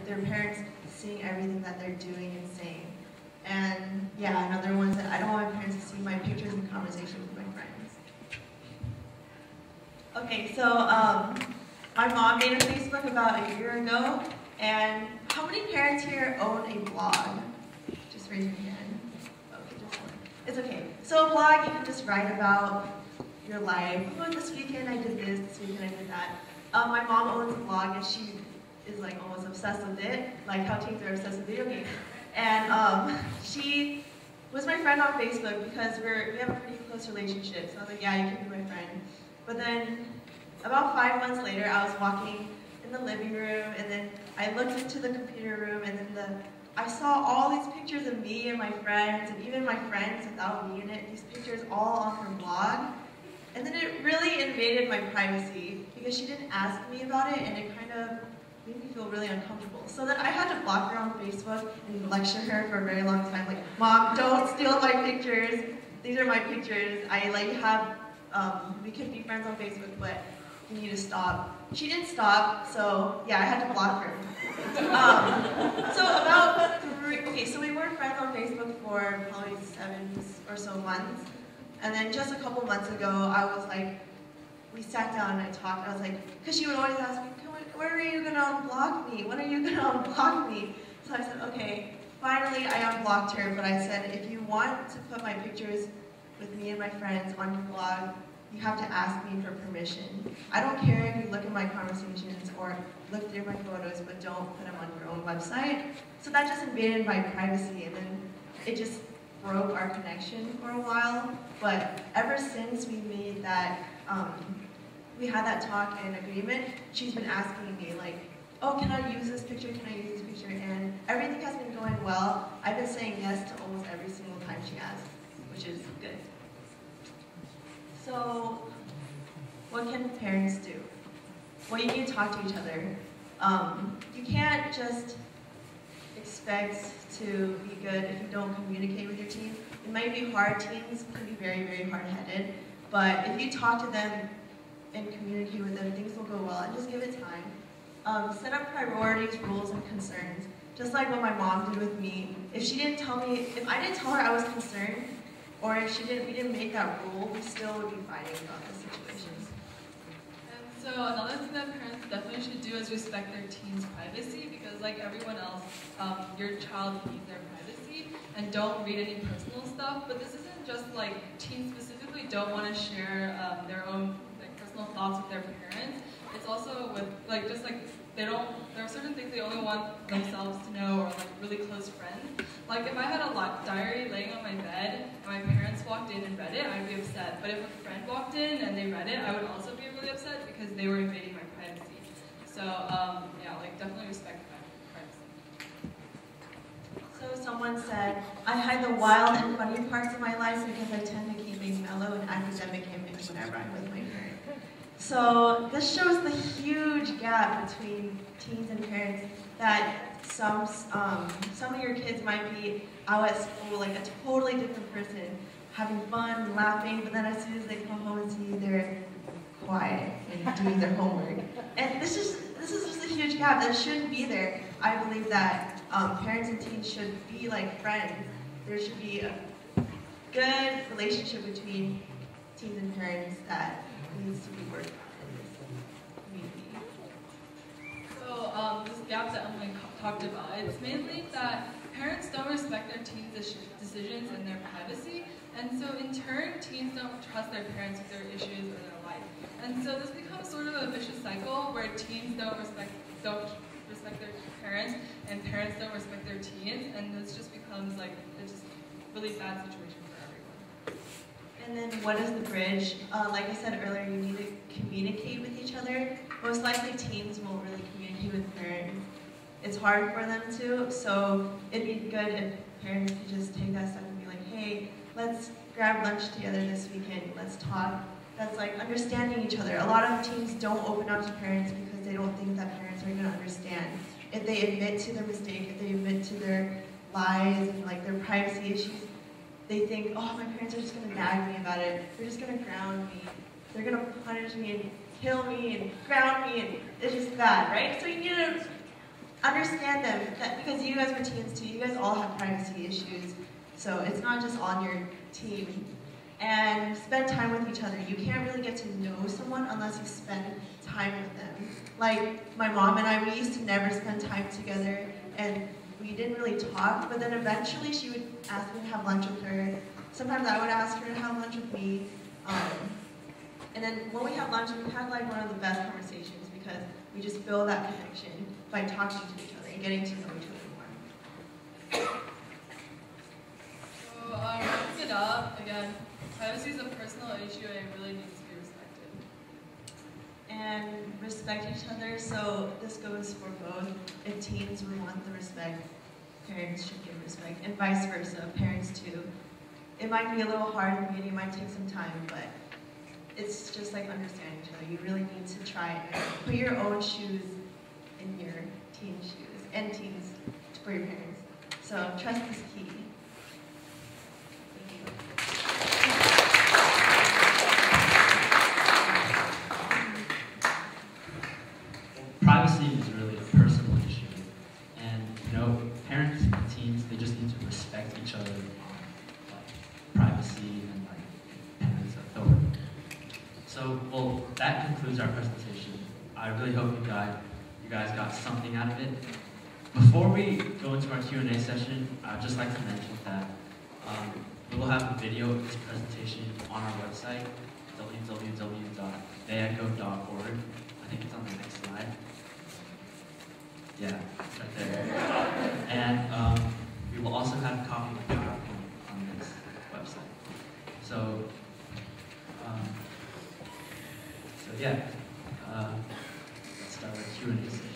like their parents seeing everything that they're doing and saying. And yeah, another one is that I don't want my parents to see my pictures and conversations with my friends. Okay, so my mom made a Facebook about a year ago, and how many parents here own a blog? Just raise your hand. Okay, just one. It's okay. So a blog, you can just write about your life. Oh, this weekend I did this weekend I did that. My mom owns a blog, and she is like almost obsessed with it, like how teens are obsessed with video games. And she was my friend on Facebook because we have a pretty close relationship. So I was like, yeah, you can be my friend. But then about 5 months later, I was walking in the living room, and then I looked into the computer room, and then I saw all these pictures of me and my friends, and even my friends without me in it, these pictures all on her blog. And then it really invaded my privacy because she didn't ask me about it, and it kind of made me feel really uncomfortable. So then I had to block her on Facebook and lecture her for a very long time, like, Mom, don't steal my pictures. These are my pictures. We can be friends on Facebook, but you need to stop. She didn't stop, so yeah, I had to block her. So we were friends on Facebook for probably 7 or so months. And then just a couple months ago, I was like, we sat down and I talked. I was like, because she would always ask me, when are you going to unblock me? When are you going to unblock me? So I said, okay. Finally, I unblocked her, but I said, if you want to put my pictures with me and my friends on your blog, you have to ask me for permission. I don't care if you look at my conversations or look through my photos, but don't put them on your own website. So that just invaded my privacy, and then it just broke our connection for a while. But ever since we made that, we had that talk and agreement, she's been asking me like, oh, can I use this picture? Can I use this picture? And everything has been going well. I've been saying yes to almost every single time she asks, which is good. So, what can parents do? Well, you need to talk to each other. You can't just expect to be good if you don't communicate with your teen. It might be hard. Teens can be very, very hard-headed. But if you talk to them and communicate with them, things will go well, and just give it time. Set up priorities, rules, and concerns. Just like what my mom did with me. If I didn't tell her I was concerned, or if we didn't make that rule, we still would be fighting about this situation. And so another thing that parents definitely should do is respect their teen's privacy, because like everyone else, your child needs their privacy, and don't read any personal stuff. But this isn't just like teens specifically don't want to share their own personal thoughts with their parents. It's also with there are certain things they only want themselves to know, or like really close friends. Like if I had a diary laying on my bed and my parents walked in and read it, I'd be upset. But if a friend walked in and they read it, I would also be really upset because they were invading my privacy. So yeah, like definitely respect my privacy. So someone said, I hide the wild and funny parts of my life because I tend to keep a mellow and academic image whenever I'm with my parents. So this shows the huge gap between teens and parents, that some of your kids might be out at school like a totally different person, having fun, laughing, but then as soon as they come home and see you, they're quiet and doing their homework. And this is just a huge gap that shouldn't be there. I believe that parents and teens should be like friends. There should be a good relationship between teens and parents that needs to be worked on in this community. So this gap that Emily talked about, it's mainly that parents don't respect their teens' decisions and their privacy, and so in turn, teens don't trust their parents with their issues or their life. And so this becomes sort of a vicious cycle where teens don't respect their parents, and parents don't respect their teens, and this just becomes like a just really bad situation for everyone. And then what is the bridge? Like I said earlier, you need to communicate with each other. Most likely teens won't really communicate with parents. It's hard for them to, so it'd be good if parents could just take that step and be like, hey, let's grab lunch together this weekend, let's talk. That's like understanding each other. A lot of teens don't open up to parents because they don't think that parents are going to understand. If they admit to their mistake, if they admit to their lies and like their privacy issues, they think, oh, my parents are just going to nag me about it. They're just going to ground me. They're going to punish me and kill me and ground me, and it's just bad, right? So you need to understand them, because you guys were teens too, you guys all have privacy issues, so it's not just on your team. And spend time with each other. You can't really get to know someone unless you spend time with them. Like my mom and I, we used to never spend time together, and we didn't really talk, but then eventually she would ask me to have lunch with her. Sometimes I would ask her to have lunch with me. And then when we had lunch, we had like one of the best conversations because we just build that connection by talking to each other and getting to know each other more. So, wrapping it up, again, privacy is a personal issue and it really needs to be respected. And respect each other, so this goes for both. If teens would want the respect, parents should give respect, and vice versa, parents too. It might be a little hard in the beginning, it might take some time, but it's just like understanding each other. You really need to try and put your own shoes in your teen's shoes, and teens for your parents. So trust is key. Privacy is really a personal issue, and parents and teens, they just need to respect each other on privacy and parents' authority. So, well, that concludes our presentation. I really hope you guys got something out of it. Before we go into our Q&A session, I'd just like to mention that we will have a video of this presentation on our website, www.deaco.org. I think it's on the next slide. Yeah, it's right there. And we will also have a copy of the PowerPoint on this website. So yeah, let's start our Q&A session.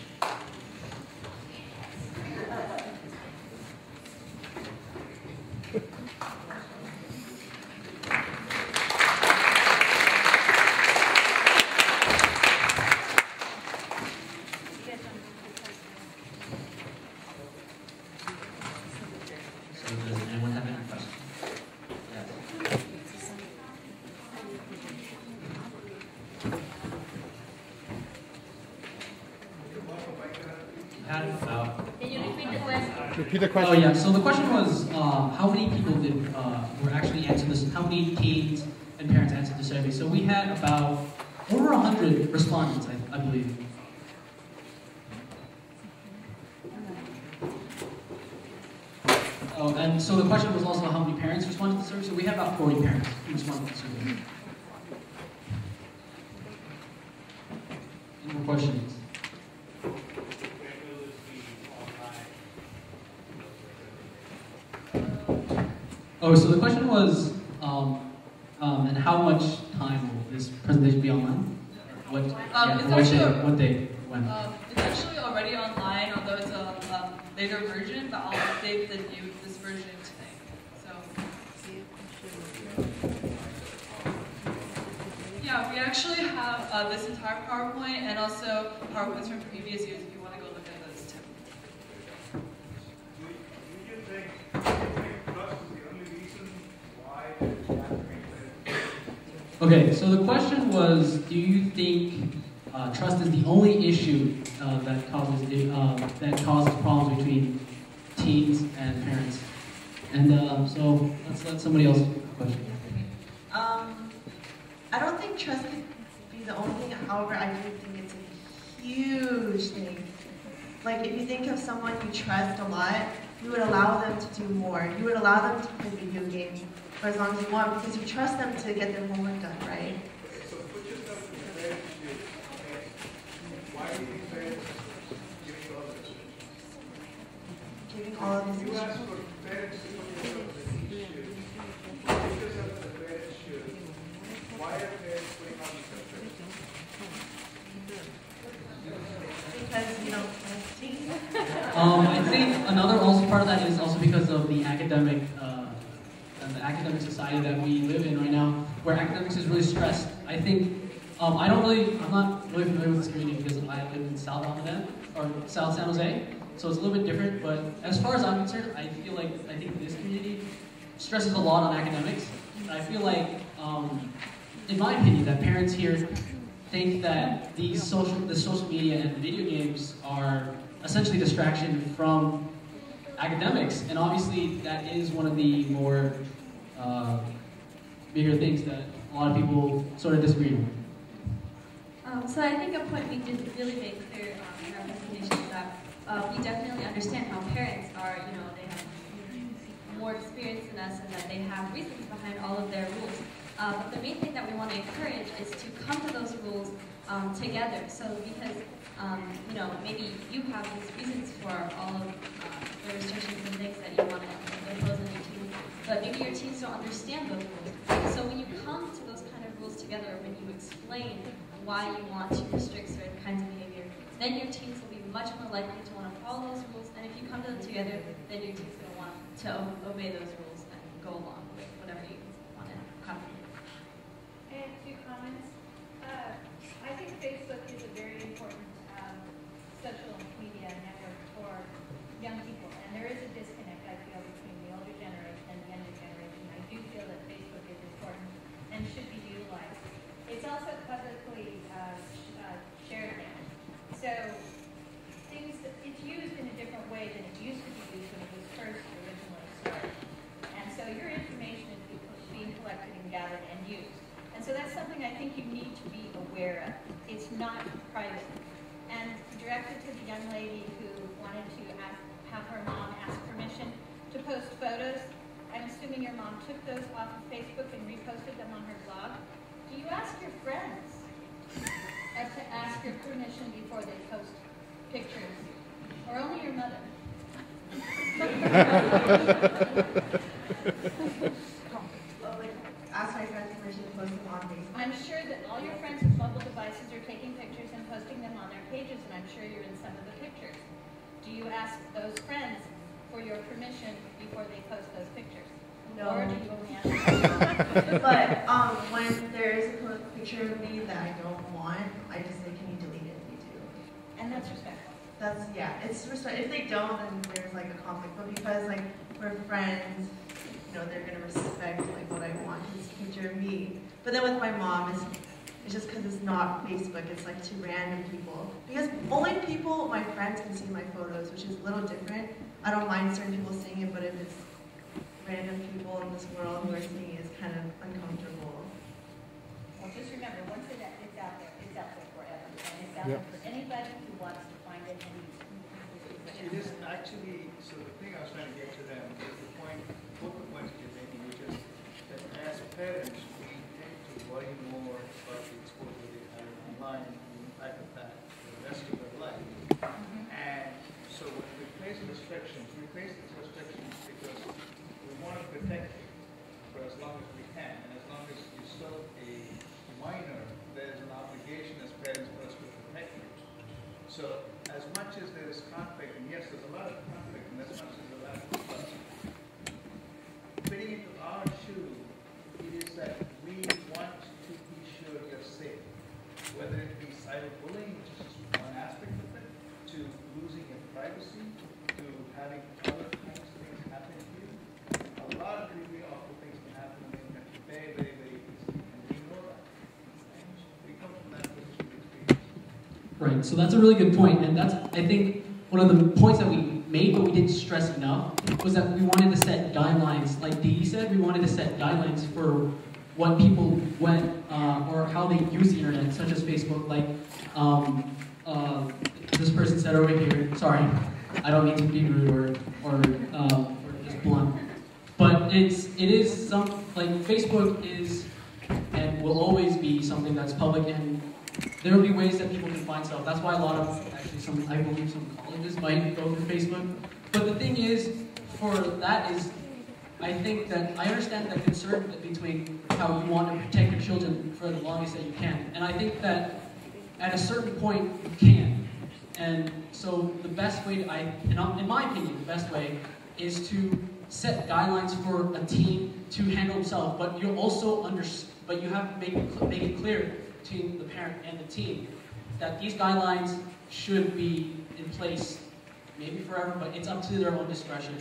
Repeat the question. Oh yeah, so the question was, how many people were actually answered this, how many teens and parents answered the survey? So we had about over 100 respondents, I believe. Oh, and so the question was also how many parents responded to the survey. So we had about 40 parents who responded to the survey. Any more questions? Oh, so the question was, and how much time will this presentation be online? What day? When? It's actually already online, although it's a later version, but I'll update this version today. So, yeah, we actually have this entire PowerPoint and also PowerPoints from previous years if you want to go look at those too. Okay, so the question was, do you think trust is the only issue that causes problems between teens and parents? And so let's let somebody else ask a question. I don't think trust could be the only thing. However, I do think it's a huge thing. Like if you think of someone you trust a lot, you would allow them to do more. You would allow them to play video games for as long as you want because you trust them to get their homework done, right? So put yourself in the parents' shoes. Okay? Why do you think parents giving all this? Giving all of this. You ask for parents to put yourself in these shoes. Put yourself in the parents' shoes. Why are parents putting all these pressures? Because you don't trust teens. I think another also part of that is also because of the academic society that we live in right now, where academics is really stressed. I think I'm not really familiar with this community because I live in South San Jose, so it's a little bit different. But as far as I'm concerned, I think this community stresses a lot on academics. I feel like, in my opinion, that parents here think that the social media and video games are essentially distraction from academics. And obviously that is one of the more bigger things that a lot of people sort of disagree on. So I think a point we did really make clear in our presentation is that we definitely understand how parents are, they have more experience than us and that they have reasons behind all of their rules. But the main thing that we want to encourage is to come to those rules together. So because, maybe you have these reasons for all of the restrictions and things that you want to impose on your team, but maybe your teams don't understand those rules. So when you come to those kind of rules together, when you explain why you want to restrict certain kinds of behavior, then your teams will be much more likely to want to follow those rules, and if you come to them together, then your team's going to want to obey those rules and go along with whatever you want to happen. And 2 comments. I think Facebook is a very important social media network for young people, and there is a disconnect, I feel, between the older generation and the younger generation. I do feel that Facebook is important and should be utilized. It's also publicly shared now. So it's used in a different way than it used to be used when it was first originally started. And so your information is being collected and gathered and used. And so that's something I think you need to be aware of. It's not private. And directed to the young lady who wanted to have her mom ask permission to post photos, I'm assuming your mom took those off of Facebook and reposted them on her blog. Do you ask your friends to ask your permission before they post pictures? Or only your mother? Ask my friends permission to post them on Facebook. I'm sure that all your friends with mobile devices are taking pictures and posting them on their pages, and I'm sure you're in some of the pictures. Do you ask those friends for your permission before they post those pictures? No. Or do you only ask them? But when there is a picture of me that I don't want, I just say, can you delete it? Me too. And that's respectful. It's respect. If they don't, then there's like a conflict. But because like we're friends, they're gonna respect like what I want. This picture of me. But then with my mom, it's just because it's not Facebook. It's like to random people. Because only people, my friends, can see my photos, which is a little different. I don't mind certain people seeing it, but if it's random people in this world who are seeing it, it's kind of uncomfortable. Well, just remember, once it's out there forever. And it's out there for anybody who wants to find it and use it. It is actually, so the thing I was trying to get to them is the point, both the points you're making, which is that as parents, we tend to worry more about the exposure they have online and the impact of that for the rest of their life. And so when we place restrictions because we want to protect you for as long as we can, and as long as you're still a minor, there's an obligation as parents for us to protect you. So as much as there is conflict, and yes, there's a lot of conflict, and as much as there's a lot of trust, fitting into our shoe, it is that we want to be sure you're safe. Whether it be cyberbullying, which is just one aspect of it, to losing your privacy, to having other kinds of things happen to you. A lot of really awful things can happen on the internet very, very, very easily, and we know that. And we come from that position of experience. Right, so that's a really good point, and that's, I think, one of the points that we made but we didn't stress enough was that we wanted to set guidelines. Like Dee said, we wanted to set guidelines for what people went, or how they use the internet, such as Facebook, like this person said over here, sorry, I don't mean to be rude or just blunt, but it is like Facebook is and will always be something that's public, and there will be ways that people can find stuff. That's why a lot of, actually I believe some colleges might go through Facebook. But the thing is, for that is, I think that I understand the concern between how you want to protect your children for the longest that you can. And I think that at a certain point, you can. And so the best way, in my opinion, the best way is to set guidelines for a team to handle themselves. But you also but you have to make it clear between the parent and the team that these guidelines should be in place, maybe forever, but it's up to their own discretion.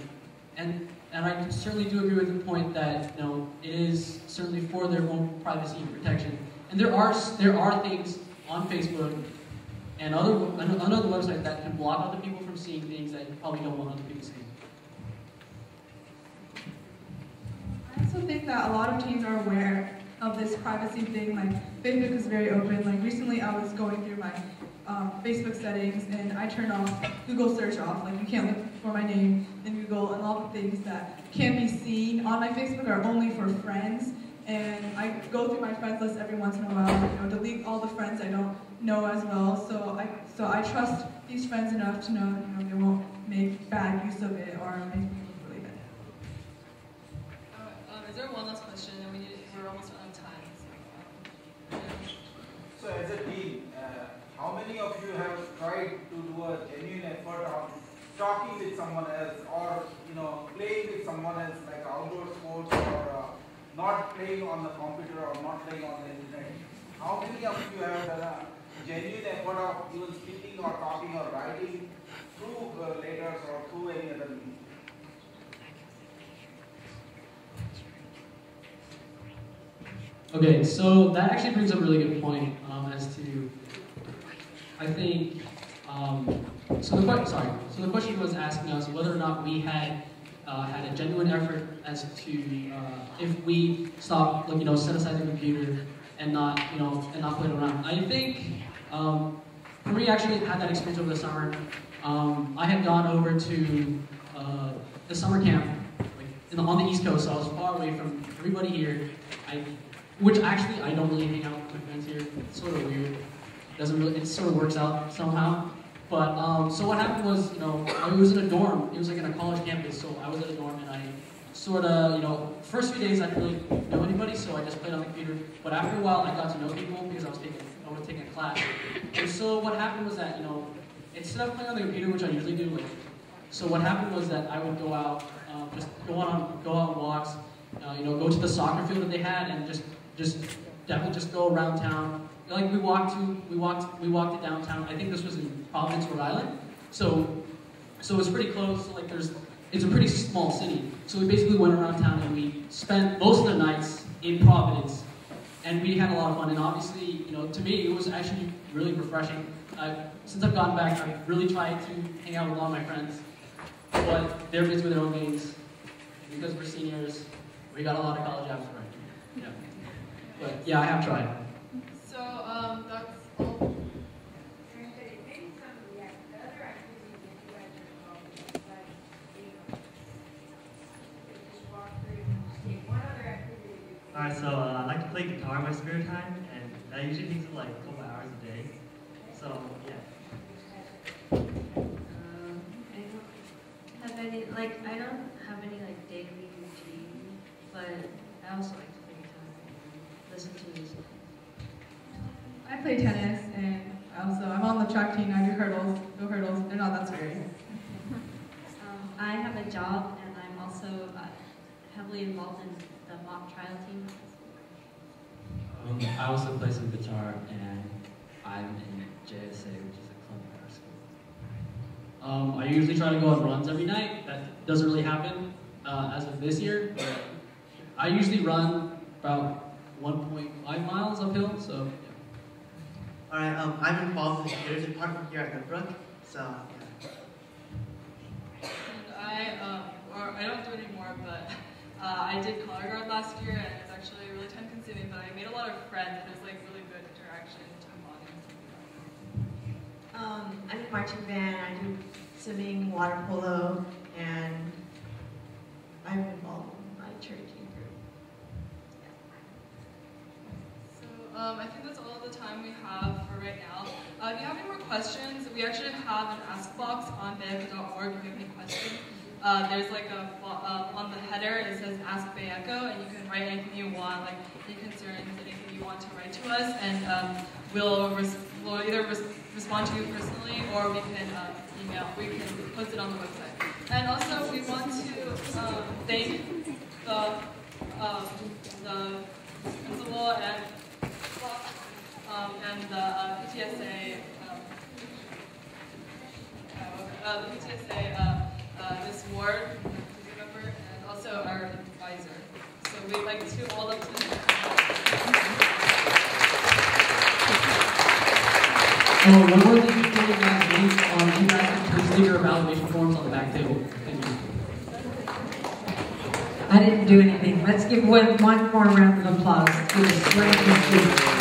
And I certainly do agree with the point that it is certainly for their own privacy and protection. And there are things on Facebook and another website that can block other people from seeing things that you probably don't want other people to see. I also think that a lot of teens are aware of this privacy thing. Like, Facebook is very open. Like, recently I was going through my Facebook settings and I turned off Google search off. Like, you can't look for my name in Google, and all the things that can be seen on my Facebook are only for friends. And I go through my friends list every once in a while, delete all the friends I don't know as well. So I trust these friends enough to know, they won't make bad use of it or make me look really bad. Is there one last question? And we're almost out of time. So as a teen, how many of you have tried to do a genuine effort on talking with someone else, or playing with someone else, like outdoor sports, or not playing on the computer or not playing on the internet? How many of you have done a genuine effort of even speaking or talking or writing through letters or through any other means? Okay, so that actually brings up a really good point as to, I think, so the question was asking us whether or not we had had a genuine effort as to if we stopped, set aside the computer and not play it around. I think for me, actually had that experience over the summer. I had gone over to the summer camp on the East Coast, so I was far away from everybody here. Which actually I don't really hang out with my friends here. It's sort of weird. It sort of works out somehow. But so what happened was, I was in a dorm. It was like in a college campus, so I was in a dorm, and I sort of, first few days I didn't really know anybody, so I just played on the computer. But after a while, I got to know people because I was taking a class. And so what happened was that, instead of playing on the computer, which I usually do, so what happened was that I would go out, go on walks, go to the soccer field that they had, and definitely just go around town. Like we walked to downtown. I think this was in Providence, Rhode Island. So it's pretty close. So it's a pretty small city. So we basically went around town and we spent most of the nights in Providence, and we had a lot of fun. And obviously, to me, it was actually really refreshing. Since I've gotten back, I've really tried to hang out with a lot of my friends, but they're busy with their own games. And because we're seniors, we got a lot of college apps right. Yeah. But yeah, I have tried. So that's all. Alright, so I like to play guitar in my spare time, and that usually takes like a couple hours a day. So yeah. I don't have any daily routine, but I also like to play guitar and listen to music. I play tennis, and I'm on the track team. I do hurdles. Go hurdles. They're not that scary. I have a job, and I'm also heavily involved in the mock trial team. I also play some guitar, and I'm in JSA, which is a club at our school. I usually try to go on runs every night. That doesn't really happen as of this year, but I usually run about 1.5 miles uphill, so yeah. Alright, I'm involved in the theater department here at Goodbrook, so yeah. And I don't do it anymore, but I did color guard last year, and it was actually really time consuming, but I made a lot of friends, and it was really good interaction, time bonding. I'm in marching band. I do swimming, water polo, and I'm involved in my church youth group. So I think that's all the time we have for right now. If you have any more questions, we actually have an ask box on bayecho.org if you have any questions. There's on the header, it says Ask Bayecho, and you can write anything you want, any concerns, anything you want to write to us, and we'll either respond to you personally, or we can post it on the website. And also, we want to thank the principal and the PTSA, Ms. Ward, member, and also our advisor. So we'd like to all up to Oh, one more thing before you guys leave, you guys can please leave your evaluation forms on the back table. Thank you. I didn't do anything. Let's give one more round of applause to the Swanky students.